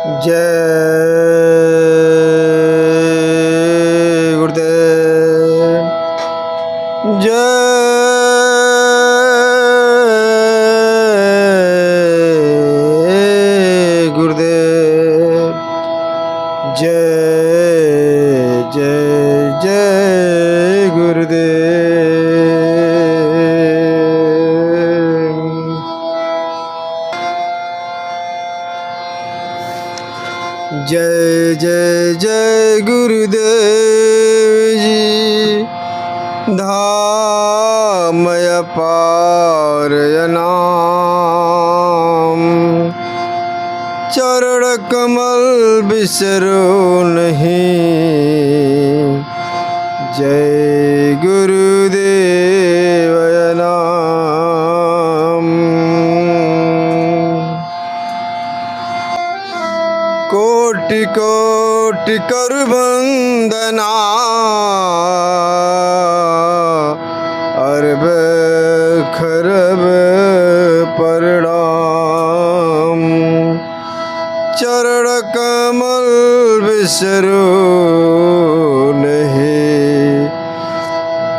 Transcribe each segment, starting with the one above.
जय गुरुदेव। जय गुरुदेव। जय जय जय गुरुदेव। जय जय जय गुरुदेव जी। धामय पारय नाम, चरण कमल बिसरो नहीं। जय गुरुदेव नाम। कोटि कोटि कर वंदना, अरब खरब प्रणाम। चरण कमल बिसरो नहीं।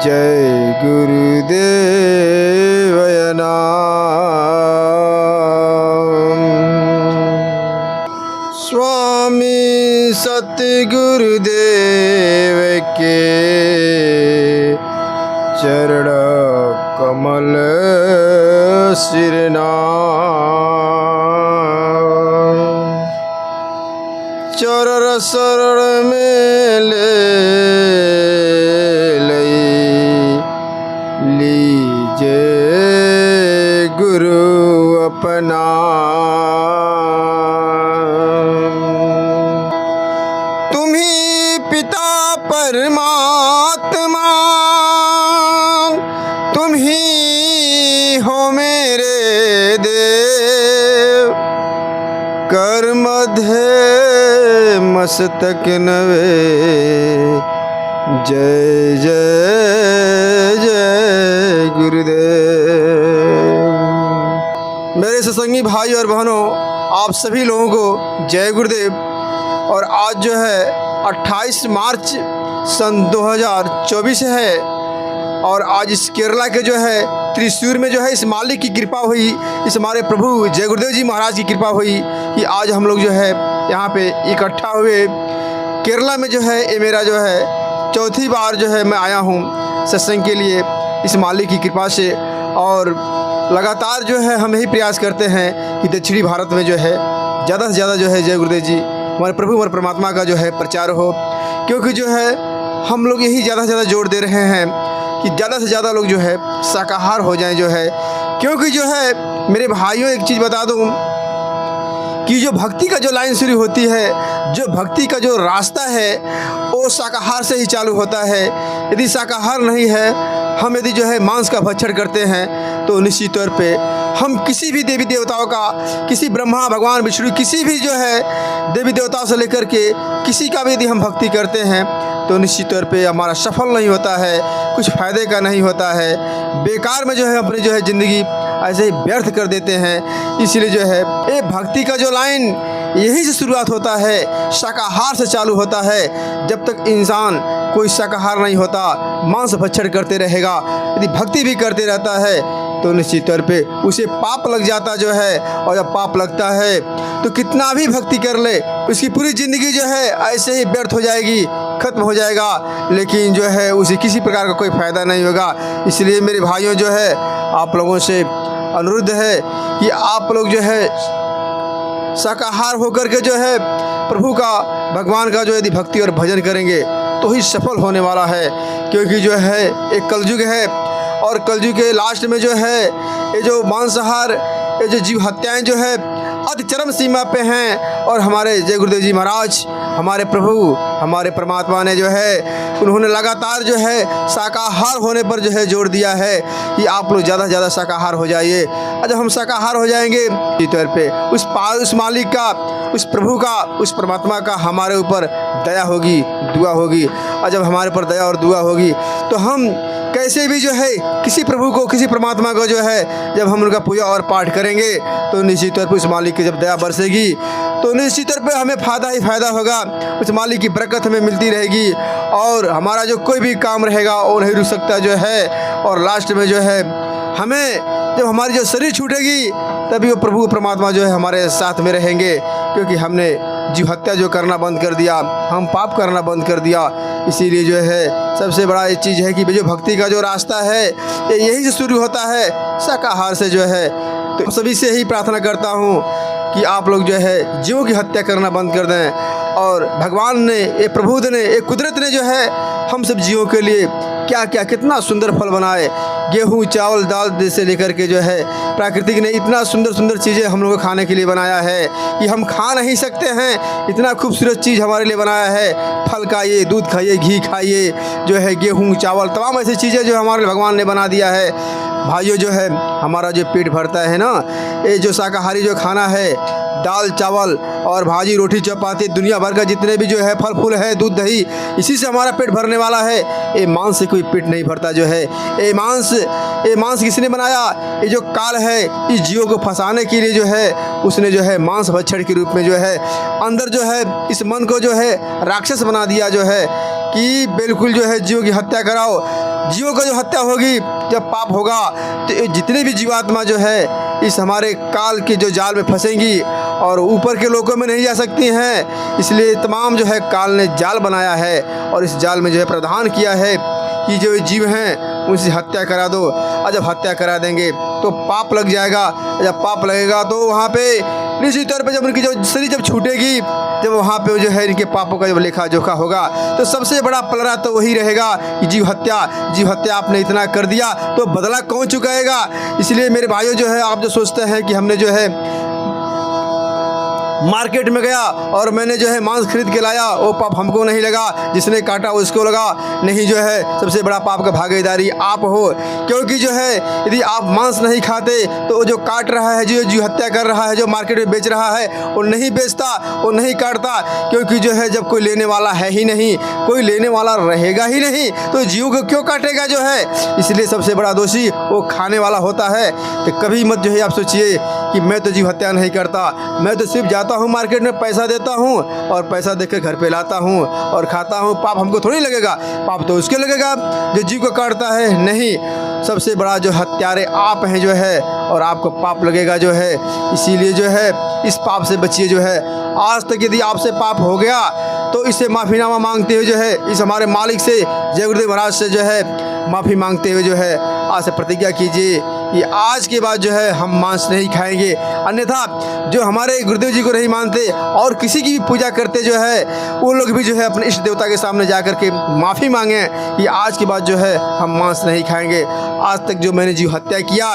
जय गुरुदेव नाम। स्वामी सतगुरुदेव के चरण कमल सिरनाम। चरण शरण में ले लीजे गुरु अपना। तुम्ही पिता परमात्मा, तुम्ही हो मेरे देव। कर मध्य मस्तक नवे। जय जय जय गुरुदेव। मेरे सत्संगी भाई और बहनों, आप सभी लोगों को जय गुरुदेव। और आज जो है 28 मार्च सन 2024 है। और आज इस केरला के जो है त्रिशूर में जो है इस मालिक की कृपा हुई, इस हमारे प्रभु जय गुरुदेव जी महाराज की कृपा हुई कि आज हम लोग जो है यहाँ पे इकट्ठा हुए। केरला में जो है ये मेरा जो है चौथी बार जो है मैं आया हूँ सत्संग के लिए इस मालिक की कृपा से। और लगातार जो है हम यही प्रयास करते हैं कि दक्षिणी भारत में जो है ज़्यादा से ज़्यादा जो है जय गुरुदेव जी हमारे प्रभु हमारे परमात्मा का जो है प्रचार हो। क्योंकि जो है हम लोग यही ज़्यादा से ज़्यादा जोर दे रहे हैं कि ज़्यादा से ज़्यादा लोग जो है शाकाहार हो जाएं जो है। क्योंकि जो है मेरे भाइयों एक चीज़ बता दूं कि जो भक्ति का जो लाइन शुरू होती है, जो भक्ति का जो रास्ता है वो शाकाहार से ही चालू होता है। यदि शाकाहार नहीं है, हम यदि जो है मांस का भक्षण करते हैं तो निश्चित तौर पे हम किसी भी देवी देवताओं का, किसी ब्रह्मा भगवान विष्णु किसी भी जो है देवी देवताओं से लेकर के किसी का भी यदि हम भक्ति करते हैं तो निश्चित तौर पे हमारा सफल नहीं होता है, कुछ फ़ायदे का नहीं होता है। बेकार में जो है अपनी जो है ज़िंदगी ऐसे ही व्यर्थ कर देते हैं। इसलिए जो है ये भक्ति का जो लाइन यहीं से शुरुआत होता है, शाकाहार से चालू होता है। जब तक इंसान कोई शाकाहार नहीं होता, मांस भक्षण करते रहेगा, यदि भक्ति भी करते रहता है तो निश्चित तौर पे उसे पाप लग जाता जो है। और जब पाप लगता है तो कितना भी भक्ति कर ले उसकी पूरी ज़िंदगी जो है ऐसे ही व्यर्थ हो जाएगी, ख़त्म हो जाएगा। लेकिन जो है उसे किसी प्रकार का कोई फ़ायदा नहीं होगा। इसलिए मेरे भाइयों जो है आप लोगों से अनुरोध है कि आप लोग जो है शाकाहार होकर के जो है प्रभु का भगवान का जो यदि भक्ति और भजन करेंगे तो ही सफल होने वाला है। क्योंकि जो है एक कलयुग है और कलयुग के लास्ट में जो है ये जो मांसाहार, ये जो जीव हत्याएँ जो है अति चरम सीमा पे हैं। और हमारे जय गुरुदेव जी महाराज, हमारे प्रभु हमारे परमात्मा ने जो है उन्होंने लगातार जो है शाकाहार होने पर जो है जोर दिया है कि आप लोग ज़्यादा से ज़्यादा शाकाहार हो जाइए। और जब हम शाकाहार हो जाएंगे इस तौर पे उस मालिक का, उस प्रभु का, उस परमात्मा का हमारे ऊपर दया होगी, दुआ होगी। और जब हमारे ऊपर दया और दुआ होगी तो हम कैसे भी जो है किसी प्रभु को, किसी परमात्मा को जो है जब हम उनका पूजा और पाठ करेंगे तो निश्चित तौर पर उस मालिक की जब दया बरसेगी तो निश्चित तौर पे हमें फ़ायदा ही फ़ायदा होगा। उस मालिक की बरकत हमें मिलती रहेगी और हमारा जो कोई भी काम रहेगा वो नहीं रुक सकता जो है। और लास्ट में जो है हमें जब हमारी जो शरीर छूटेगी तभी वो प्रभु परमात्मा जो है हमारे साथ में रहेंगे, क्योंकि हमने जीव हत्या जो करना बंद कर दिया, हम पाप करना बंद कर दिया। इसीलिए जो है सबसे बड़ा ये चीज़ है कि जो भक्ति का जो रास्ता है ये यहीं से शुरू होता है, शाकाहार से जो है। तो सभी से ही प्रार्थना करता हूँ कि आप लोग जो है जीवों की हत्या करना बंद कर दें। और भगवान ने, ये प्रभु ने, ये कुदरत ने जो है हम सब जीवों के लिए क्या क्या कितना सुंदर फल बनाए। गेहूँ, चावल, दाल से लेकर के जो है प्राकृतिक ने इतना सुंदर सुंदर चीज़ें हम लोगों को खाने के लिए बनाया है कि हम खा नहीं सकते हैं। इतना खूबसूरत चीज़ हमारे लिए बनाया है। फल खाइए, दूध खाइए, घी खाइए, जो है गेहूँ, चावल, तमाम ऐसी चीज़ें जो हमारे भगवान ने बना दिया है। भाइयों जो है हमारा जो पेट भरता है ना, ये जो शाकाहारी जो खाना है, दाल चावल और भाजी रोटी चपाती, दुनिया भर का जितने भी जो है फल फूल है, दूध दही, इसी से हमारा पेट भरने वाला है। ये मांस से कोई पेट नहीं भरता जो है। ये मांस किसने बनाया? ये जो काल है इस जीवों को फंसाने के लिए जो है उसने जो है मांस भक्षण के रूप में जो है अंदर जो है इस मन को जो है राक्षस बना दिया जो है कि बिल्कुल जो है जीवों की हत्या कराओ। जीवों का जो हत्या होगी, जब पाप होगा तो जितने भी जीवात्मा जो है इस हमारे काल के जो जाल में फंसेंगी और ऊपर के लोकों में नहीं जा सकती हैं। इसलिए तमाम जो है काल ने जाल बनाया है और इस जाल में जो है प्रावधान किया है कि जो जीव हैं उनसे हत्या करा दो। और जब हत्या करा देंगे तो पाप लग जाएगा। जब पाप लगेगा तो वहाँ पे निश्चित तौर पे जब उनकी जो शरीर जब छूटेगी, जब वहाँ पे जो है इनके पापों का जब लेखा जोखा होगा तो सबसे बड़ा पलड़ा तो वही रहेगा कि जीव हत्या आपने इतना कर दिया तो बदला कौन चुकाएगा। इसलिए मेरे भाइयों जो है आप जो सोचते हैं कि हमने जो है मार्केट में गया और मैंने जो है मांस खरीद के लाया, वो पाप हमको नहीं लगा, जिसने काटा उसको लगा, नहीं, जो है सबसे बड़ा पाप का भागीदारी आप हो। क्योंकि जो है यदि आप मांस नहीं खाते तो वो जो काट रहा है, जो हत्या कर रहा है, जो मार्केट में बेच रहा है, वो नहीं बेचता, वो नहीं काटता। क्योंकि जो है जब कोई लेने वाला है ही नहीं, कोई लेने वाला रहेगा ही नहीं, तो जीव को क्यों काटेगा जो है। इसलिए सबसे बड़ा दोषी वो खाने वाला होता है। तो कभी मत जो है आप सोचिए कि मैं तो जीव हत्या नहीं करता, मैं तो सिर्फ जाता हूँ मार्केट में, पैसा देता हूँ और पैसा देकर घर पे लाता हूँ और खाता हूँ। पाप हमको थोड़ी लगेगा, पाप तो उसके लगेगा जो जीव को काटता है। नहीं, सबसे बड़ा जो हत्यारे आप हैं जो है, और आपको पाप लगेगा जो है। इसीलिए जो है इस पाप से बचिए जो है। आज तक यदि आपसे पाप हो गया तो इससे माफ़ीनामा मांगते हुए जो है इस हमारे मालिक से, जय गुरुदेव महाराज से जो है माफ़ी मांगते हुए जो है आज से प्रतिज्ञा कीजिए कि आज के बाद जो है हम मांस नहीं खाएंगे। अन्यथा जो हमारे गुरुदेव जी को नहीं मानते और किसी की भी पूजा करते जो है, वो लोग भी जो है अपने इष्ट देवता के सामने जा कर के माफ़ी मांगे कि आज के बाद जो है हम मांस नहीं खाएंगे। आज तक जो मैंने जीव हत्या किया,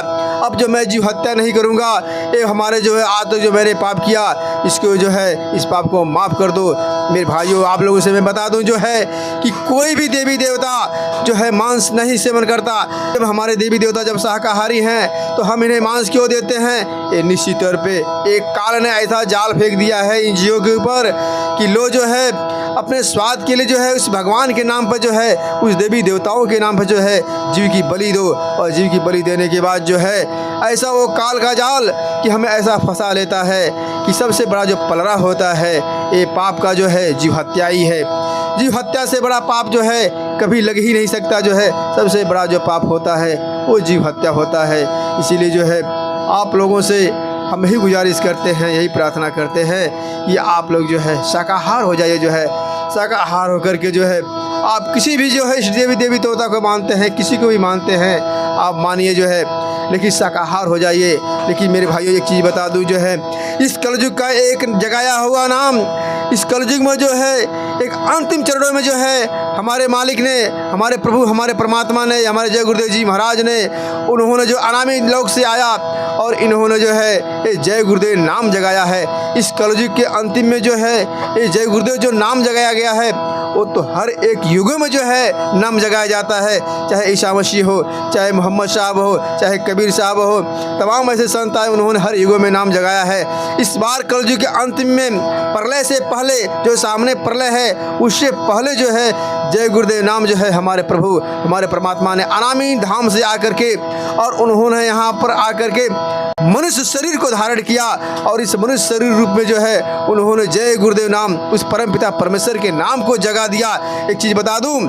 अब जो मैं जीव हत्या नहीं करूँगा। ये हमारे जो है आज तक जो मैंने पाप किया, इसको जो है इस पाप को माफ़ कर दो। मेरे भाइयों, आप लोगों से मैं बता दूं जो है कि कोई भी देवी देवता जो है मांस नहीं सेवन करता। जब हमारे देवी देवता जब शाकाहारी हैं तो हम इन्हें मांस क्यों देते हैं? ये निश्चित तौर पे एक काल ने ऐसा जाल फेंक दिया है इन जीवों के ऊपर कि लोग जो है अपने स्वाद के लिए जो है उस भगवान के नाम पर जो है, उस देवी देवताओं के नाम पर जो है जीव की बलि दो। और जीव की बलि देने के बाद जो है ऐसा वो काल का जाल कि हमें ऐसा फंसा लेता है कि सबसे बड़ा जो पलड़ा होता है ये पाप का जो है जीव हत्या ही है। जीव हत्या से बड़ा पाप जो है कभी लग ही नहीं सकता जो है। सबसे बड़ा जो पाप होता है वो जीव हत्या होता है। इसीलिए जो है आप लोगों से हम यही गुजारिश करते हैं, यही प्रार्थना करते हैं कि आप लोग जो है शाकाहार हो जाइए। जो है शाकाहार होकर के जो है आप किसी भी जो है इस देवी देवता को मानते हैं, किसी को भी मानते हैं, आप मानिए जो है, लेकिन शाकाहार हो जाइए। लेकिन मेरे भाइयों एक चीज़ बता दूं जो है, इस कलयुग का एक जगाया हुआ नाम, इस कलयुग में जो है एक अंतिम चरणों में जो है हमारे मालिक ने, हमारे प्रभु, हमारे परमात्मा ने, हमारे जय गुरुदेव जी महाराज ने, उन्होंने जो अनामी लोक से आया और इन्होंने जो है ये जय गुरुदेव नाम जगाया है। इस कलयुग के अंतिम में जो है ये जय गुरुदेव जो नाम जगाया गया है वो तो हर एक युगों में जो है नाम जगाया जाता है। चाहे ईसा मसीह हो, चाहे मोहम्मद साहब हो, चाहे कबीर साहब हो, तमाम ऐसे संत आए, उन्होंने हर युगों में नाम जगाया है। इस बार कलयुग के अंतिम में प्रलय से पहले जो सामने प्रलय है उससे पहले जो है जय गुरुदेव नाम जो है हमारे प्रभु, हमारे परमात्मा ने अनामी धाम से आकर के और उन्होंने यहाँ पर आकर के मनुष्य शरीर को धारण किया और इस मनुष्य शरीर रूप में जो है उन्होंने जय गुरुदेव नाम उस परमपिता परमेश्वर के नाम को जगा दिया। एक चीज़ बता दूं,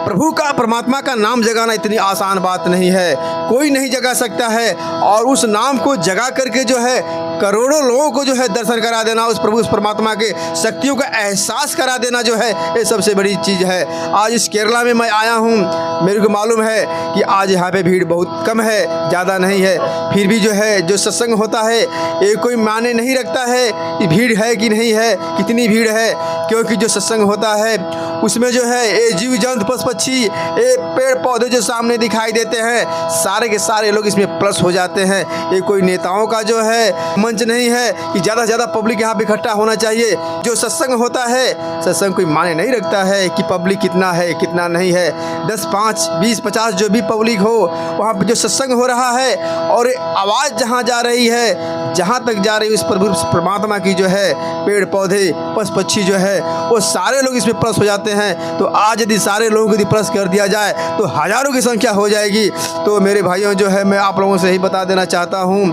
प्रभु का परमात्मा का नाम जगाना इतनी आसान बात नहीं है, कोई नहीं जगा सकता है। और उस नाम को जगा करके जो है करोड़ों लोगों को जो है दर्शन करा देना, उस प्रभु उस परमात्मा के शक्तियों का एहसास करा देना जो है ये सबसे बड़ी चीज़ है। आज इस केरला में मैं आया हूँ, मेरे को मालूम है कि आज यहाँ पे भीड़ बहुत कम है, ज़्यादा नहीं है, फिर भी जो है जो सत्संग होता है ये कोई माने नहीं रखता है कि भीड़ है कि नहीं है, कितनी भीड़ है, क्योंकि जो सत्संग होता है उसमें जो है ये जीव जंतु पशु पक्षी ये पेड़ पौधे जो सामने दिखाई देते हैं सारे के सारे लोग इसमें प्लस हो जाते हैं। ये कोई नेताओं का जो है मंच नहीं है कि ज़्यादा से ज़्यादा पब्लिक यहाँ पे इकट्ठा होना चाहिए। जो सत्संग होता है सत्संग कोई माने नहीं रखता है कि पब्लिक कितना है कितना नहीं है, 10 5 20 50 जो भी पब्लिक हो वहाँ पे जो सत्संग हो रहा है और आवाज़ जहाँ जा रही है, जहाँ तक जा रही है उस प्रभु परमात्मा की जो है पेड़ पौधे पशु पक्षी जो है वो सारे लोग इसमें प्लस हो जाते हैं। तो आज यदि सारे लोगों को यदि प्लस कर दिया जाए तो हज़ारों की संख्या हो जाएगी। तो मेरे भाइयों जो है मैं आप लोगों से यही बता देना चाहता हूँ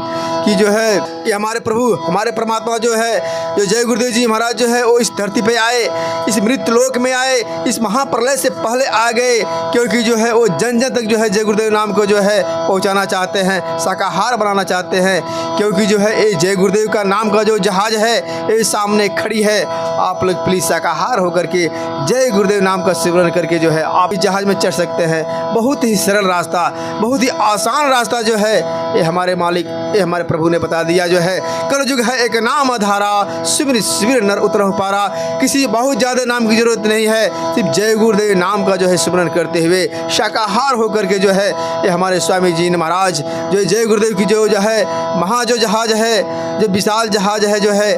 कि जो है कि हमारे प्रभु हमारे परमात्मा जो है जो जय गुरुदेव जी महाराज जो है वो इस धरती पे आए, इस मृत्यु लोक में आए, इस महाप्रलय से पहले आ गए, क्योंकि जो है वो जन जन तक जो है जय गुरुदेव नाम को जो है पहुंचाना चाहते हैं, शाकाहार बनाना चाहते हैं। क्योंकि जो है ये जय गुरुदेव का नाम का जो जहाज़ है ये सामने खड़ी है। आप लोग प्लीज़ शाकाहार होकर के जय गुरुदेव नाम का सिमरन करके जो है आप इस जहाज़ में चढ़ सकते हैं। बहुत ही सरल रास्ता, बहुत ही आसान रास्ता जो है ये हमारे मालिक ये हमारे प्रभु ने बता दिया। जो है कलयुग है एक नाम आधारा, सिमर सिमर नर उतरहु पारा। किसी बहुत ज़्यादा नाम की जरूरत नहीं है, सिर्फ जय गुरुदेव नाम का जो है सिमरन करते हुए शाकाहार होकर के जो है ये हमारे स्वामी जी महाराज जो जय गुरुदेव की जो है महा जो जहाज़ है, जो विशाल जहाज़ है जो है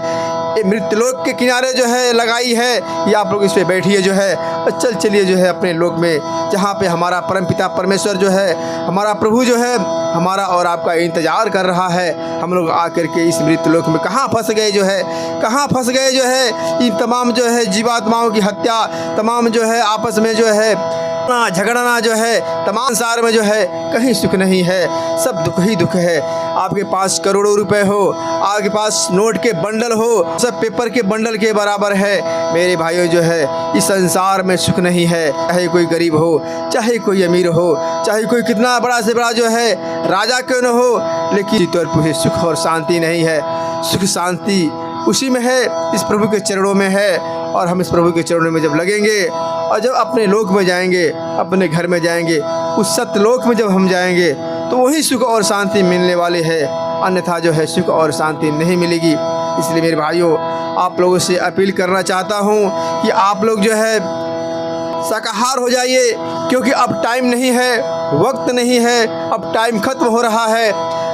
ये मृत्युलोक के किनारे जो है लगाई है, ये आप लोग इस पर बैठिए जो है और चलिए जो है अपने लोक में जहाँ पे हमारा परमपिता परमेश्वर जो है हमारा प्रभु जो है हमारा और आपका इंतज़ार कर रहा है। हम लोग आकर के इस मृत्युलोक में कहाँ फंस गए जो है, कहाँ फंस गए जो है इन तमाम जो है जीवात्माओं की हत्या, तमाम जो है आपस में जो है झगड़ना जो है, तमाम संसार में जो है कहीं सुख नहीं है, सब दुख ही दुख है। आपके पास करोड़ों रुपए हो, आपके पास नोट के बंडल हो, सब पेपर के बंडल के बराबर है। मेरे भाइयों जो है इस संसार में सुख नहीं है, चाहे कोई गरीब हो, चाहे कोई अमीर हो, चाहे कोई कितना बड़ा से बड़ा जो है राजा क्यों न हो, लेकिन तौर पर सुख और शांति नहीं है। सुख शांति उसी में है, इस प्रभु के चरणों में है। और हम इस प्रभु के चरणों में जब लगेंगे और जब अपने लोक में जाएंगे, अपने घर में जाएंगे, उस सत्यलोक में जब हम जाएंगे तो वही सुख और शांति मिलने वाले है, अन्यथा जो है सुख और शांति नहीं मिलेगी। इसलिए मेरे भाइयों आप लोगों से अपील करना चाहता हूँ कि आप लोग जो है शाकाहार हो जाइए, क्योंकि अब टाइम नहीं है, वक्त नहीं है, अब टाइम खत्म हो रहा है।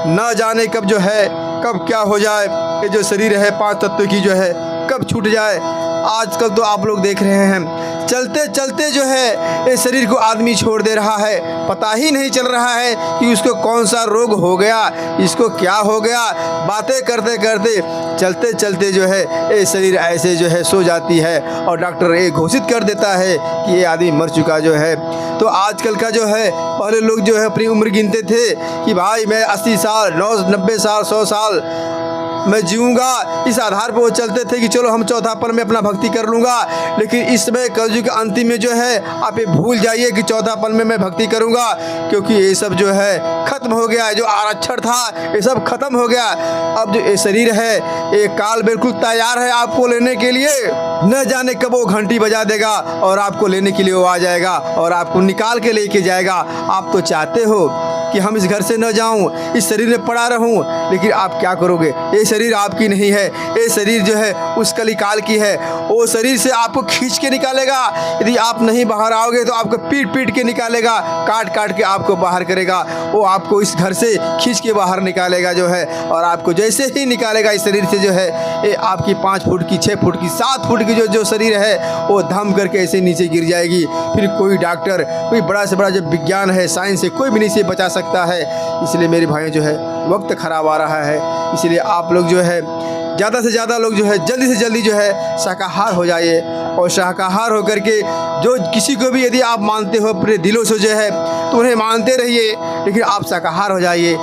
न जाने कब जो है कब क्या हो जाए, ये जो शरीर है 5 तत्व की जो है कब छूट जाए। आजकल तो आप लोग देख रहे हैं चलते चलते जो है इस शरीर को आदमी छोड़ दे रहा है, पता ही नहीं चल रहा है कि उसको कौन सा रोग हो गया, इसको क्या हो गया। बातें करते करते चलते चलते जो है ये शरीर ऐसे जो है सो जाती है और डॉक्टर ये घोषित कर देता है कि ये आदमी मर चुका जो है। तो आजकल का जो है पहले लोग जो है अपनी उम्र गिनते थे कि भाई मैं 80 साल 90 साल 100 साल मैं जीऊँगा, इस आधार पर वो चलते थे कि चलो हम चौथापन में अपना भक्ति कर लूँगा। लेकिन इस समय कलयुग के अंतिम में जो है आप ये भूल जाइए कि चौथापन में मैं भक्ति करूँगा, क्योंकि ये सब जो है खत्म हो गया है। जो आरक्षण था ये सब खत्म हो गया। अब जो ये शरीर है ये काल बिल्कुल तैयार है आपको लेने के लिए, न जाने कब वो घंटी बजा देगा और आपको लेने के लिए वो आ जाएगा और आपको निकाल के लेके जाएगा। आप तो चाहते हो कि हम इस घर से न जाऊं, इस शरीर में पड़ा रहूं, लेकिन आप क्या करोगे, ये शरीर आपकी नहीं है, ये शरीर जो है उस कलिकाल की है। वो शरीर से आपको खींच के निकालेगा, यदि आप नहीं बाहर आओगे तो आपको पीट पीट के निकालेगा, काट काट के आपको बाहर करेगा। वो आपको इस घर से खींच के बाहर निकालेगा जो है, और आपको जैसे ही निकालेगा इस शरीर से जो है ये आपकी 5 फुट की 6 फुट की 7 फुट की जो शरीर है वो धम करके ऐसे नीचे गिर जाएगी। फिर कोई डॉक्टर, कोई बड़ा से बड़ा जो विज्ञान है, साइंस है, कोई भी नहीं से बचा सकता है। इसलिए मेरे भाइयों जो है वक्त ख़राब आ रहा है, इसलिए आप लोग जो है ज़्यादा से ज़्यादा लोग जो है जल्दी से जल्दी जो है शाकाहार हो जाइए। और शाकाहार होकर के जो किसी को भी यदि आप मानते हो अपने दिलों से जो है तो उन्हें मानते रहिए, लेकिन आप शाकाहार हो जाइए।